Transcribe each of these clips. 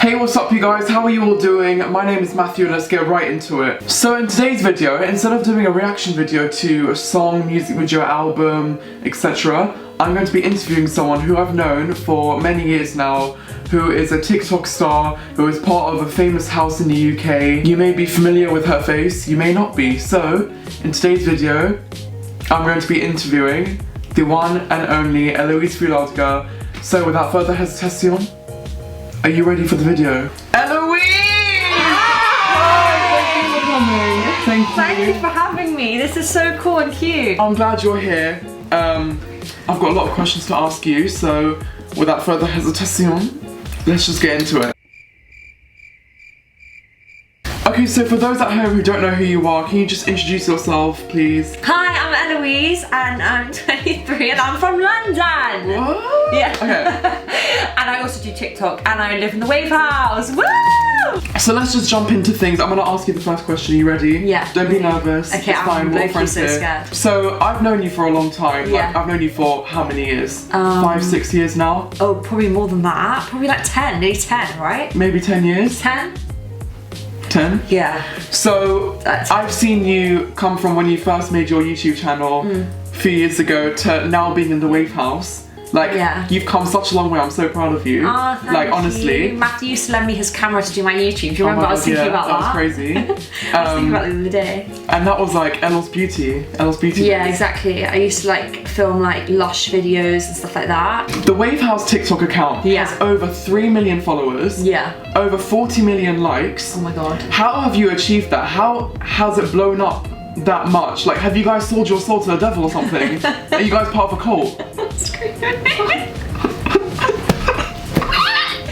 Hey, what's up you guys? How are you all doing? My name is Matthew and let's get right into it. So in today's video, instead of doing a reaction video to a song, music video, album, etc., I'm going to be interviewing someone who I've known for many years now, who is a TikTok star, who is part of a famous house in the UK. You may be familiar with her face, you may not be. So, in today's video, I'm going to be interviewing the one and only Eloise Fouladgar. So without further hesitation, are you ready for the video? Eloise! Hi! Thank you for coming. Thank you. Thank you for having me. This is so cool and cute. I'm glad you're here. I've got a lot of questions to ask you, so without further hesitation, let's just get into it. Okay, so for those at home who don't know who you are, can you just introduce yourself, please? Hi, I'm Eloise and I'm 23 and I'm from London. What? Yeah. Okay. And I also do TikTok and I live in the Wave House. Woo! So let's just jump into things. I'm gonna ask you the first question. Are you ready? Yeah. Don't be nervous. Okay, it's fine. I'm We're low-key friends so here. scared. So I've known you for a long time. Yeah. Like, I've known you for how many years? 5, 6 years now? Oh, probably more than that. Probably like 10, nearly 10, right? Maybe 10 years? 10? 10? Yeah. So I've seen you come from when you first made your YouTube channel a few years ago to now being in the Wave House. Like, you've come such a long way. I'm so proud of you. Oh, thank like, honestly. you. Matthew used to lend me his camera to do my YouTube. Do you remember? I was thinking about that. That was crazy. I was thinking about it the other day. And that was like Eloise Beauty. Yeah, exactly. I used to like film like Lush videos and stuff like that. The Wave House TikTok account has over 3 million followers. Yeah. Over 40 million likes. Oh my god. How have you achieved that? How has it blown up that much? Like, have you guys sold your soul to the devil or something? Are you guys part of a cult?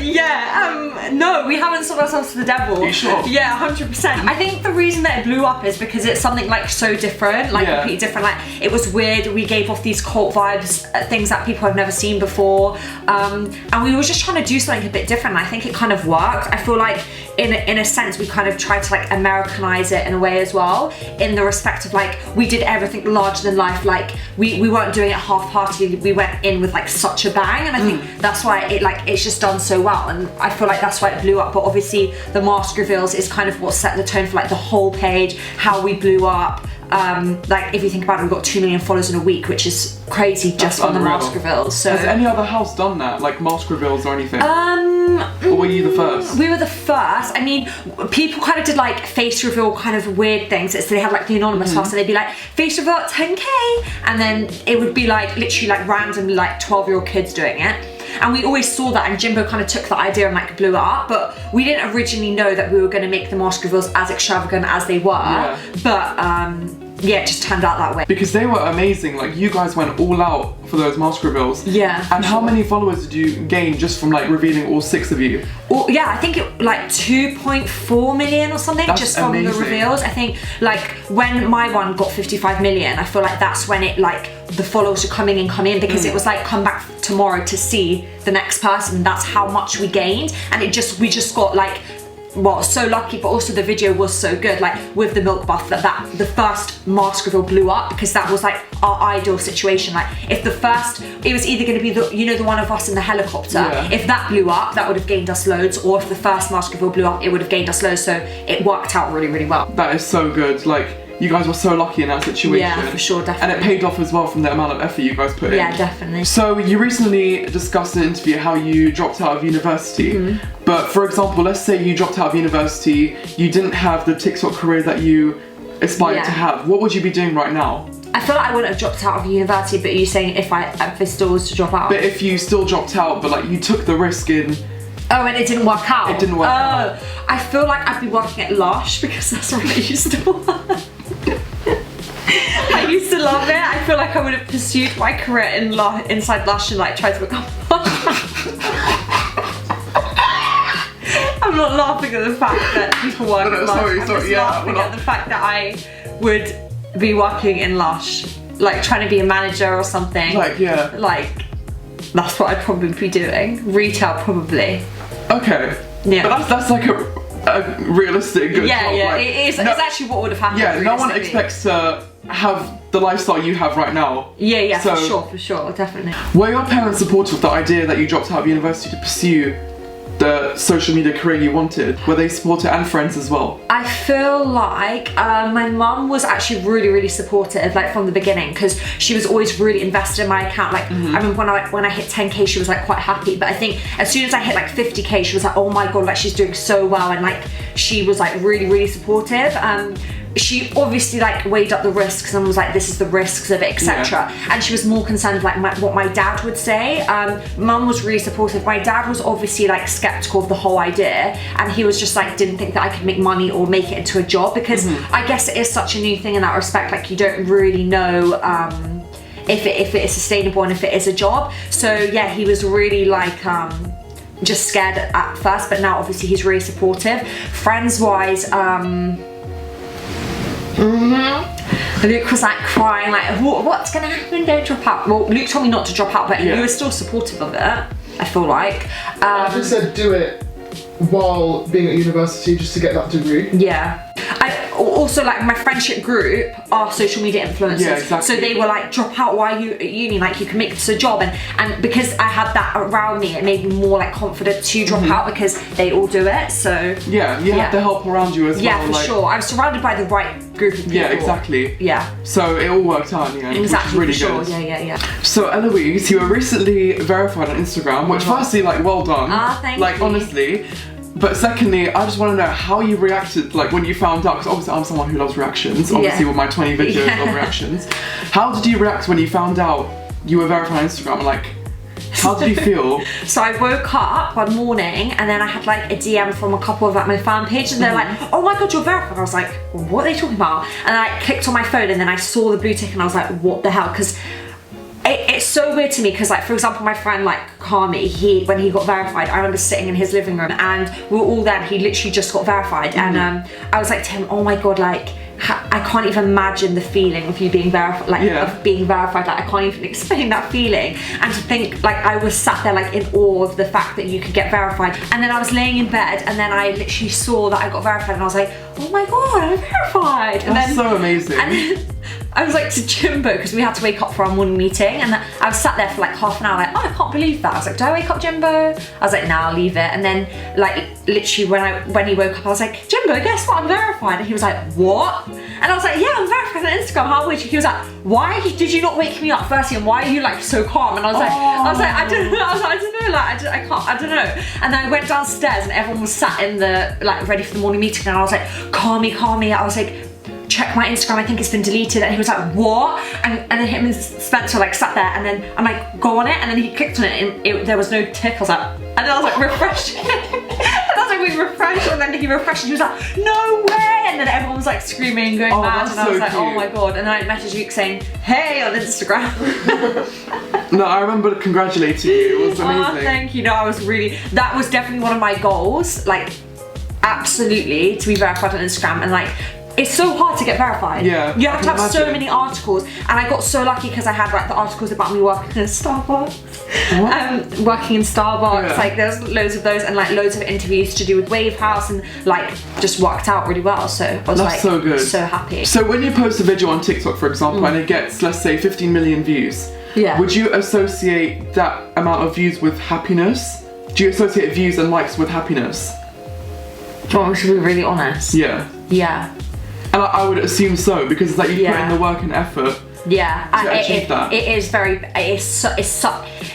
Yeah, no, we haven't sold ourselves to the devil. Are you sure? Yeah, 100%. I think the reason that it blew up is because it's something like so different, like completely different. Like, it was weird, we gave off these cult vibes, things that people have never seen before. And we were just trying to do something a bit different. I think it kind of worked. I feel like in a sense we kind of tried to like Americanize it in a way as well, in the respect of like we did everything larger than life. Like we weren't doing it half-heartedly, we went in with like such a bang, and I think that's why it's just done so well, and I feel like that's why it blew up. But obviously the mask reveals is kind of what set the tone for like the whole page, how we blew up. Like if you think about it, we've got 2 million followers in a week, which is crazy just on the mask reveals. So has any other house done that, like mask reveals or anything? Or were you the first? We were the first. I mean, people kind of did like face reveal kind of weird things. So they had like the anonymous house, and they'd be like face reveal at 10k, and then it would be like literally like randomly like 12-year-old kids doing it. And we always saw that, and Jimbo kind of took that idea and like blew it up, but we didn't originally know that we were going to make the mask reveals as extravagant as they were. But yeah, it just turned out that way. Because they were amazing. Like, you guys went all out for those mask reveals. Yeah. And how many followers did you gain just from like revealing all 6 of you? Well, yeah, I think it like 2.4 million or something. That's just from amazing. the reveals. I think like when my one got 55 million, I feel like that's when it like the followers were coming in because it was like come back tomorrow to see the next person. That's how much we gained, and we just got like, well, so lucky, but also the video was so good, like with the milk bath, that the first mask reveal blew up, because that was like our ideal situation. Like if the first, it was either going to be the one of us in the helicopter, if that blew up, that would have gained us loads, or if the first mask reveal blew up, it would have gained us loads. So it worked out really, really well. That is so good. Like, you guys were so lucky in that situation. Yeah, for sure, definitely. And it paid off as well from the amount of effort you guys put in. Yeah, definitely. So you recently discussed in an interview how you dropped out of university. But for example, let's say you dropped out of university, you didn't have the TikTok career that you aspired to have. What would you be doing right now? I feel like I wouldn't have dropped out of university, but you're saying if I still was to drop out? But if you still dropped out, but like you took the risk in... Oh, and it didn't work out? It didn't work out. I feel like I'd be working at Lush, because that's where I used to work. I used to love it. I feel like I would have pursued my career inside Lush and like tried to become I'm not laughing at the fact that people work at Lush. I'm just laughing at the fact that I would be working in Lush, like trying to be a manager or something. Like, yeah. Like, that's what I'd probably be doing. Retail, probably. Okay. Yeah. But that's like a realistic good job. Yeah, like, it's actually what would have happened. Yeah, no one expects to have the lifestyle you have right now. Yeah, so, for sure, definitely. Were your parents supportive of the idea that you dropped out of university to pursue the social media career you wanted? Were they supportive, and friends as well? I feel like my mum was actually really supportive, like from the beginning, because she was always really invested in my account. Like I remember when I hit 10k, she was like quite happy, but I think as soon as I hit like 50k, she was like, oh my god, like she's doing so well, and like she was like really supportive. She obviously like weighed up the risks and was like, this is the risks of it, etc. And she was more concerned with like what my dad would say. Mum was really supportive. My dad was obviously like skeptical of the whole idea, and he was just like, didn't think that I could make money or make it into a job, because I guess it is such a new thing in that respect. Like you don't really know if it is sustainable and if it is a job. So yeah, he was really like just scared at first, but now obviously he's really supportive. Friends wise, Luke was like crying, like, what's gonna happen? Don't drop out. Well, Luke told me not to drop out, but he was still supportive of it, I feel like. I just said do it while being at university, just to get that degree. Yeah. I also, like, my friendship group are social media influencers. Yeah, exactly. So they were like, drop out while you at uni, like you can make this a job. And because I had that around me, it made me more like confident to drop out, because they all do it. So yeah, you have the help around you as well. Yeah, for sure. I was surrounded by the right group of people. Yeah, exactly. Yeah. So it all worked out in the end, Exactly, which is really for sure. good. Yeah. So Eloise, you were recently verified on Instagram, which firstly, like, well done. Thank like, you. honestly. But secondly, I just want to know how you reacted, like, when you found out, because obviously I'm someone who loves reactions, obviously with my 20 videos of reactions. How did you react when you found out you were verified on Instagram? Like, how did you feel? So I woke up one morning and then I had like a DM from a couple of like my fan page, and they're like, oh my god, you're verified. I was like, what are they talking about? And then I clicked on my phone and then I saw the blue tick and I was like, what the hell? Because it's so weird to me, because like, for example, my friend like Kami, when he got verified, I remember sitting in his living room and we were all there, he literally just got verified, and I was like to him, oh my god, like I can't even imagine the feeling of you being verified, like of being verified, like I can't even explain that feeling. And to think, like, I was sat there like in awe of the fact that you could get verified. And then I was laying in bed and then I literally saw that I got verified and I was like, oh my god, I'm verified. And That's so amazing. And then I was like to Jimbo, because we had to wake up for our morning meeting, and I was sat there for like half an hour like, oh, I can't believe that. I was like, do I wake up Jimbo? I was like, nah, I'll leave it. And then like literally when he woke up, I was like, Jimbo, guess what, I'm verified. And he was like, what? And I was like, yeah, I'm verified on Instagram, how would you? He was like, why did you not wake me up firstly, and why are you like so calm? And I was like, I don't know, I don't know, like I don't know. And then I went downstairs and everyone was sat in the, like, ready for the morning meeting, and I was like, calmie. I was like, check my Instagram, I think it's been deleted. And he was like, what? And then him and Spencer like sat there, and then I'm like, go on it, and then he clicked on it and there was no tick. I was like, and then I was like, refresh. And I was like, we refreshed, and then he refreshed and he was like, no way. And then everyone was like screaming, going mad, and I was like, oh my god. And then I messaged Luke saying, hey, on Instagram. No, I remember congratulating you, it was amazing. Oh, thank you. No, that was definitely one of my goals, like, absolutely, to be verified on Instagram. And like, it's so hard to get verified. Yeah, you have to have so many articles, and I got so lucky because I had like the articles about me working in Starbucks. Working in Starbucks, like there's loads of those, and like loads of interviews to do with Wave House, and like just worked out really well. So I was like, so good. So happy. So when you post a video on TikTok, for example, and it gets, let's say, 15 million views, would you associate that amount of views with happiness? Do you associate views and likes with happiness? Do you want me to be really honest? Yeah. Yeah. And I would assume so, because it's like you put in the work and effort. Yeah, to achieve that.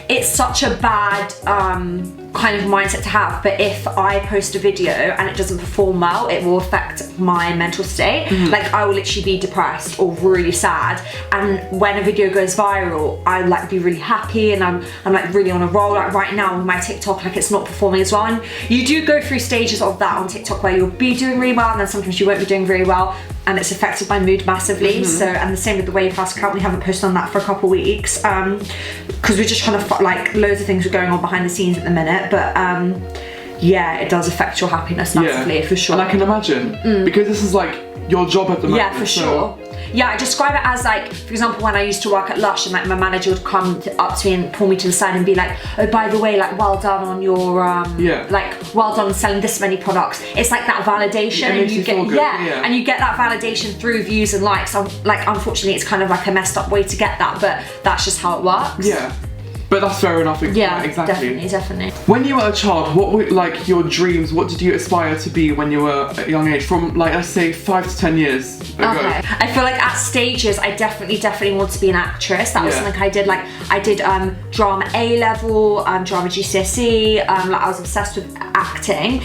It's such a bad kind of mindset to have, but if I post a video and it doesn't perform well, it will affect my mental state. Like, I will literally be depressed or really sad, and when a video goes viral, I like be really happy, and I'm like really on a roll. Like right now with my TikTok, like it's not performing as well, and you do go through stages of that on TikTok where you'll be doing really well, and then sometimes you won't be doing very well, and it's affected my mood massively. So, and the same with the Wave House account, we haven't posted on that for a couple of weeks, because we're just trying to, like, loads of things are going on behind the scenes at the minute, but yeah, it does affect your happiness massively, for sure. And I can imagine, because this is like your job at the moment. Yeah, for sure. Yeah, I describe it as like, for example, when I used to work at Lush, and like my manager would come up to me and pull me to the side and be like, oh, by the way, like, well done on your like, well done on selling this many products. It's like that validation, and you get and you get that validation through views and likes. Like, unfortunately, it's kind of like a messed up way to get that, but that's just how it works. Yeah. But that's fair enough. Yeah, exactly. definitely. When you were a child, what were like your dreams? What did you aspire to be when you were at a young age? From like, let's say 5 to 10 years ago. Okay. I feel like at stages, I definitely want to be an actress. That was something I did. Like I did drama A level, drama GCSE. Like I was obsessed with acting.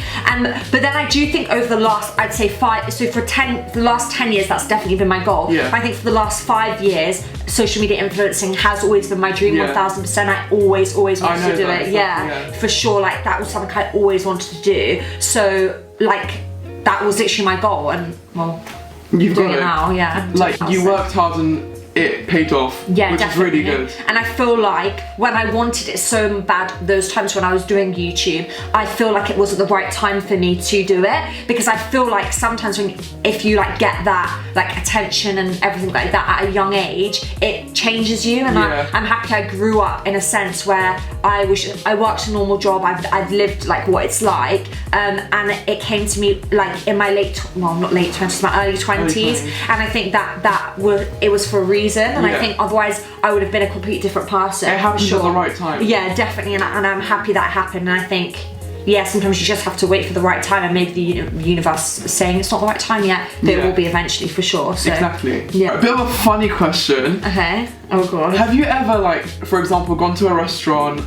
But then I do think over the last, I'd say 5. So for the last 10 years, that's definitely been my goal. Yeah. I think for the last 5 years, social media influencing has always been my dream. 1000%. I always wanted to do it. Yeah, for sure. Like that was something I always wanted to do. So like that was literally my goal, and well, you've doing got it now. Yeah, like you worked hard and it paid off. Yeah, which definitely. is really good. And I feel like when I wanted it so bad, those times when I was doing YouTube, I feel like it wasn't the right time for me to do it, because I feel like sometimes if you like get that like attention and everything like that at a young age, it changes you. And I'm happy I grew up in a sense where I worked a normal job. I've lived like what it's like, and it came to me like in my not late 20s, my early 20s, and I think it was for a reason. And I think otherwise I would have been a completely different person. It happened at the right time. Yeah, definitely, and I'm happy that it happened. And I think, yeah, sometimes you just have to wait for the right time, and maybe the universe is saying it's not the right time yet, but it will be eventually for sure. So. Exactly. Yeah. A bit of a funny question. Okay. Oh god. Have you ever, like, for example, gone to a restaurant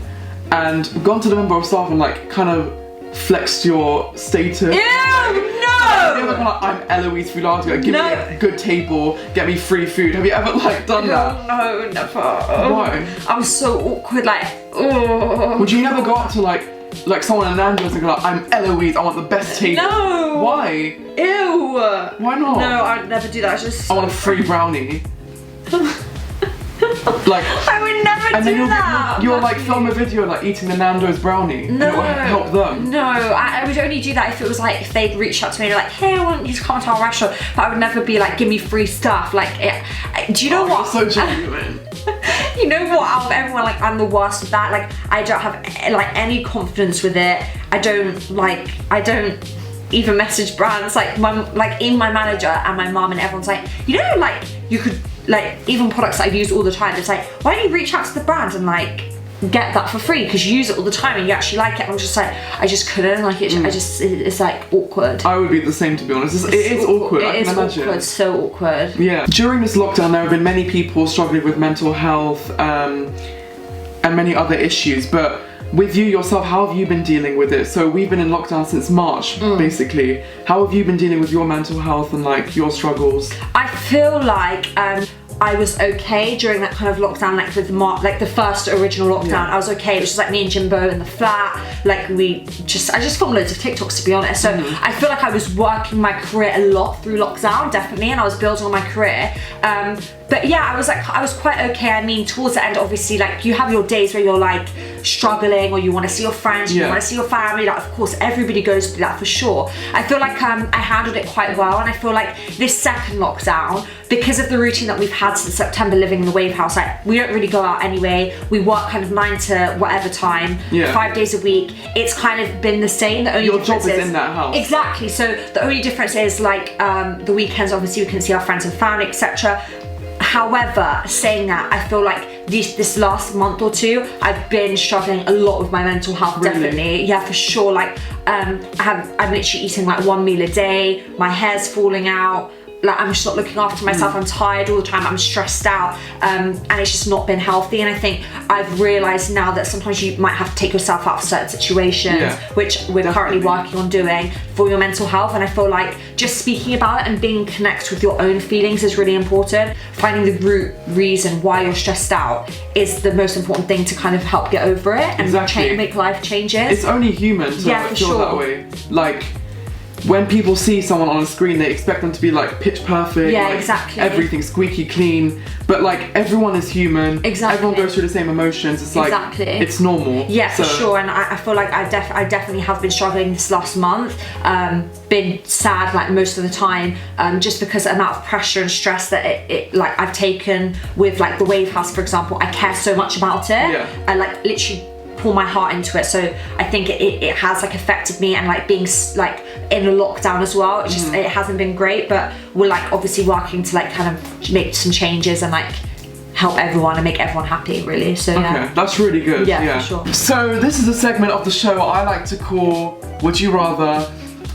and gone to the member of staff and like kind of flexed your status? Ew, no! Have you ever gone like, I'm Eloise Fouladgar, give me a good table, get me free food? Have you ever like done that? No, never. Why? I'm so awkward, like, oh. Would you never go up to like someone in Nando's and go like, I'm Eloise, I want the best table? No! Why? Ew! Why not? No, I'd never do that. I want a free brownie. Like, I would never do that. You'll like film a video like eating the Nando's brownie. No. And it will help them. No, I would only do that if it was like, if they'd reach out to me and like, hey, I want you to come to our restaurant. But I would never be like, give me free stuff. Like, do you know what? You're so genuine. You know what? Out of everyone, like, I'm the worst with that. Like, I don't have like any confidence with it. I don't even message brands. Like, even my manager and my mum and everyone's like, you know, like, you could, like, even products that I've used all the time, it's like, why don't you reach out to the brand and like get that for free, because you use it all the time and you actually like it. I'm just like, I just couldn't, like, it's like awkward. I would be the same, to be honest. It is awkward. It is awkward, so awkward. Yeah. During this lockdown, there have been many people struggling with mental health and many other issues, but with you yourself, how have you been dealing with it? So we've been in lockdown since March, basically. How have you been dealing with your mental health and like your struggles? I feel like I was okay during that kind of lockdown, like with like the first original lockdown. Yeah. I was okay. It was just like me and Jimbo in the flat. Like I just filmed loads of TikToks, to be honest. So I feel like I was working my career a lot through lockdown, definitely, and I was building on my career. But yeah, I was quite okay. I mean, towards the end, obviously, like you have your days where you're like struggling, or you want to see your friends, you want to see your family. Like, of course, everybody goes through that for sure. I feel like I handled it quite well, and I feel like this second lockdown, because of the routine that we've had since September, living in the Wave House, like we don't really go out anyway. We work kind of 9 to whatever time, 5 days a week. It's kind of been the same. The only your difference job is in that house. Exactly. So the only difference is like the weekends. Obviously, we can see our friends and family, etc. However, saying that, I feel like this last month or two, I've been struggling a lot with my mental health. Really? Definitely, yeah, for sure. Like, I'm literally eating like 1 meal a day. My hair's falling out. Like, I'm just not looking after myself. I'm tired all the time. I'm stressed out, and it's just not been healthy. And I think I've realised now that sometimes you might have to take yourself out of certain situations, which we're currently working on doing for your mental health. And I feel like just speaking about it and being connected with your own feelings is really important. Finding the root reason why you're stressed out is the most important thing to kind of help get over it and make life changes. It's only human to feel that way. Like, when people see someone on a screen, they expect them to be like pitch perfect, everything squeaky clean. But like, everyone is human. Everyone goes through the same emotions. It's like it's normal. Yeah, for sure. And I feel like I definitely have been struggling this last month. Been sad like most of the time, just because the amount of pressure and stress that it like I've taken with like the Wave House, for example. I care so much about it. I like literally pour my heart into it, so I think it has like affected me, and like being like in a lockdown as well, it's just it hasn't been great, but we're like obviously working to like kind of make some changes and like help everyone and make everyone happy, really. So yeah. Okay, that's really good. Yeah, for sure. So this is a segment of the show I like to call Would You Rather,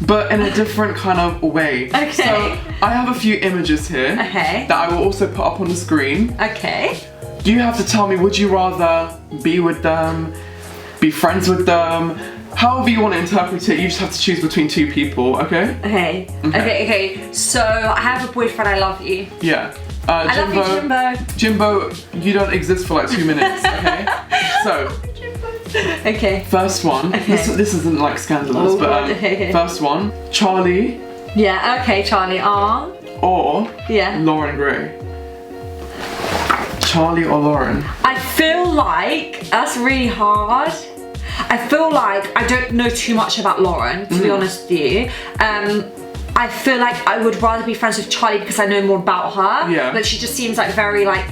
but in a different kind of way. Okay. So I have a few images here that I will also put up on the screen. Okay. Do you have to tell me, would you rather be with them, be friends with them? However you want to interpret it, you just have to choose between two people, okay? Okay. So I have a boyfriend, I love you. Yeah. I love you, Jimbo. Jimbo, you don't exist for like 2 minutes, okay? So, okay. first one. This isn't like scandalous, but first one. Charlie. Yeah, okay, Charlie. Or Lauren Gray. Charlie or Lauren? I feel like that's really hard. I feel like I don't know too much about Lauren, to be honest with you. I feel like I would rather be friends with Charlie because I know more about her. Yeah. Like she just seems like very like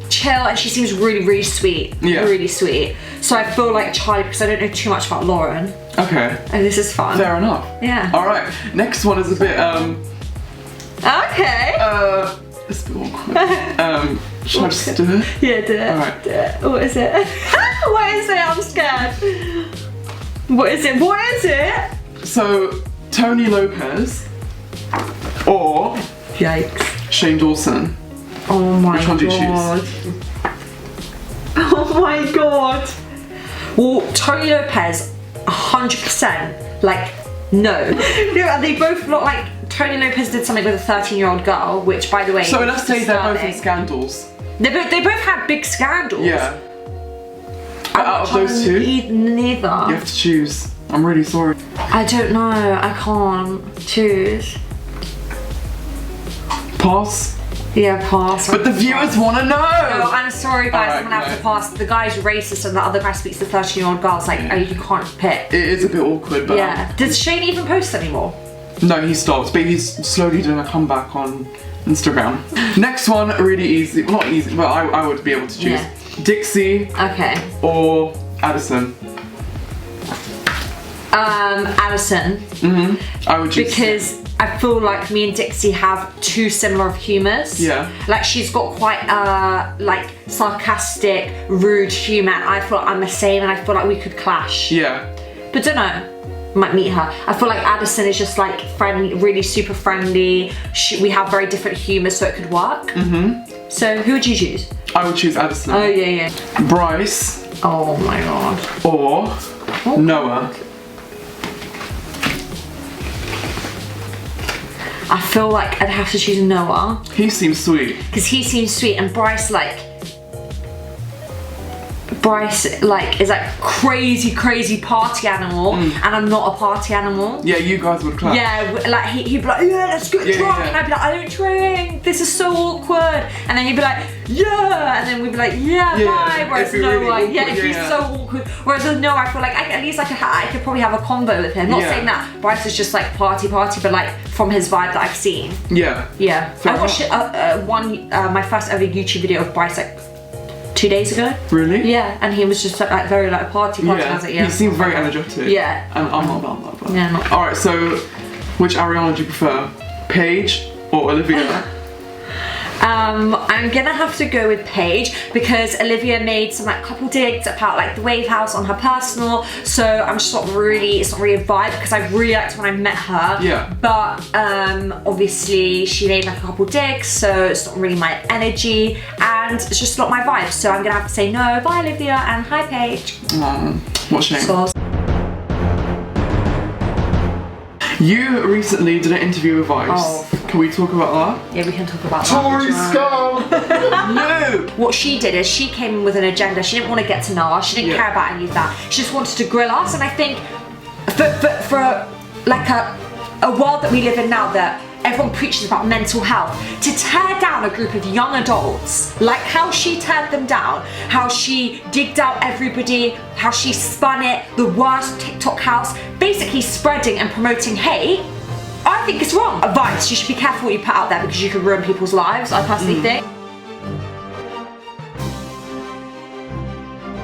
chill, and she seems really, really sweet. Yeah. Really sweet. So I feel like Charlie because I don't know too much about Lauren. Okay. And this is fun. Fair enough. Yeah. Alright, next one is a bit Okay. it's a bit awkward. Should I just do it? Yeah, do it. Alright. Do it. What is it? What is it? I'm scared. What is it? What is it? So, Tony Lopez or Yikes. Shane Dawson. Oh my god. Which one do you choose? Oh my god. Well, Tony Lopez, 100%. Like, no. They both look like Tony Lopez did something with a 13-year-old girl, which, by the way, so let's say they're both in scandals. They both had big scandals. Yeah. But out of those two, neither. you have to choose. I'm really sorry. I don't know. I can't choose. Pass. Yeah, pass. But the viewers want to know. No, I'm sorry, guys. Alright, I'm gonna have to pass. The guy's racist, and the other guy speaks to 13-year-old girls. Like, oh, you can't pick. It is a bit awkward, but yeah. Does Shane even post anymore? No, he stopped, but he's slowly doing a comeback on Instagram. Next one, really easy. Well, not easy, but I would be able to choose. Yeah. Dixie. Okay. Or Addison. Addison. I would choose. Because I feel like me and Dixie have too similar of humours. Yeah. Like she's got quite like sarcastic, rude humour. And I feel like I'm the same, and I feel like we could clash. Yeah. But don't know. Might meet her. I feel like Addison is just like friendly, really super friendly. We have very different humours, so it could work. So who would you choose? I would choose Addison. Oh yeah. Bryce. Oh my god. Or Noah. I feel like I'd have to choose Noah. He seems sweet. Because he seems sweet, and Bryce is like crazy party animal, and I'm not a party animal. Yeah, you guys would clash. Yeah, like he'd be like, yeah, let's get drunk, and I'd be like, I don't drink, this is so awkward, and then he'd be like, yeah, and then we'd be like, bye. Whereas Noah, it'd be so awkward. Whereas with Noah, I feel like at least I could probably have a combo with him. Not saying that Bryce is just like party, but like from his vibe that I've seen. Yeah. I watched my first ever YouTube video of Bryce like 2 days ago. Really? Yeah, and he was just like very like party. And I was like, he seems very energetic. Yeah. And I'm not about that. But. Yeah, not. Alright, so which Ariana do you prefer? Paige or Olivia? I'm gonna have to go with Paige because Olivia made some like couple digs about like the Wave House on her personal, so I'm just it's not really a vibe because I really liked when I met her. Yeah. But obviously she made like a couple digs, so it's not really my energy and it's just not my vibe. So I'm gonna have to say no. Bye Olivia and hi Paige. What shame. So you recently did an interview with Vice. Oh. Can we talk about that? Yeah, we can talk about Tory skull! No! What she did is she came in with an agenda. She didn't want to get to know us. She didn't care about any of that. She just wanted to grill us. And I think for like a world that we live in now that everyone preaches about mental health, to tear down a group of young adults, like how she teared them down, how she digged out everybody, how she spun it, the worst TikTok house, basically spreading and promoting hate, I think it's wrong. Advice, you should be careful what you put out there because you could ruin people's lives, I personally think.